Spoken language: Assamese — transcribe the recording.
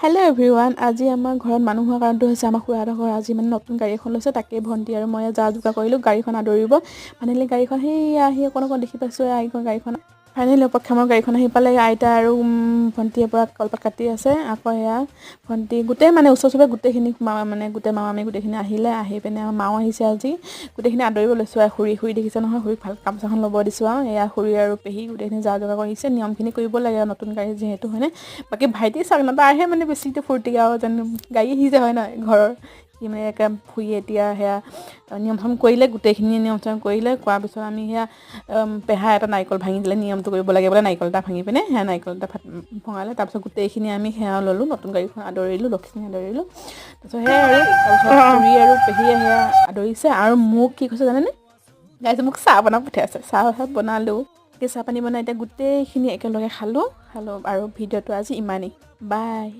হেল্ল' এভৰিৱান, আজি আমাৰ ঘৰত মানুহ হোৱাৰ কাৰণটো হৈছে আমাৰ খুৰাহঁতৰ ঘৰ আজি মানে নতুন গাড়ী এখন লৈছে। তাকেই ভণ্টি আৰু মই যা যোগাৰ কৰিলোঁ গাড়ীখন আদৰিব। ফাইনেলি গাড়ীখন সেই অকণ দেখি পাইছোঁ গাড়ীখন ফাইনেলি অপেক্ষামৰ গাড়ীখন আহি পালে। আইতা আৰু ভণ্টিয়ে পৰা কলপাত কাটি আছে। আকৌ এয়া ভণ্টি গোটেই মানে ওচৰ চুবুৰীয়া গোটেইখিনি গোটেই মামী গোটেইখিনি আহিলে। আহি পিনে আমাৰ মাও আহিছে আজি। গোটেইখিনি আদৰিব লৈছোঁ আৰু খুৰী দেখিছে নহয়, খুৰীক ভাল গামোচাখন ল'ব দিছোঁ আৰু এয়া খুৰী আৰু পেহী গোটেইখিনি যা যোগাৰ কৰিছে। নিয়মখিনি কৰিব লাগে আৰু নতুন গাড়ী যিহেতু হয়নে। বাকী ভাইটি চাওক ন, তাৰহে মানে বেছিটো ফূৰ্তি আৰু যেন গাড়ী আহিছে হয় নহয় ঘৰৰ। সি মানে একে খুৰীয়ে এতিয়া সেয়া নিয়ম চম কৰিলে, গোটেইখিনি নিয়ম চম কৰিলে। কৰাৰ পিছত আমি সেয়া পেহাই এটা নাৰিকল ভাঙি দিলে, নিয়মটো কৰিব লাগে বোলে। নাৰিকল এটা ভাঙি পিনে সেয়া নাৰিকল এটা ভঙালে। তাৰপিছত গোটেইখিনি আমি সেৱা ল'লোঁ, নতুন গাড়ীখন আদৰিলোঁ, লক্ষ্মী আদৰিলোঁ। তাৰপিছত সেয়াই আৰু তাৰপিছত খুৰী আৰু পেহীয়ে সেয়া আদৰিছে। আৰু মোক কি কৈছে জানেনে, গাইছে মোক চাহ বনাব পঠিয়াইছে। চাহ বনালোঁ, চাহ পানী বনাই এতিয়া গোটেইখিনি একেলগে খালোঁ আৰু ভিডিঅ'টো আজি ইমানেই। বাই।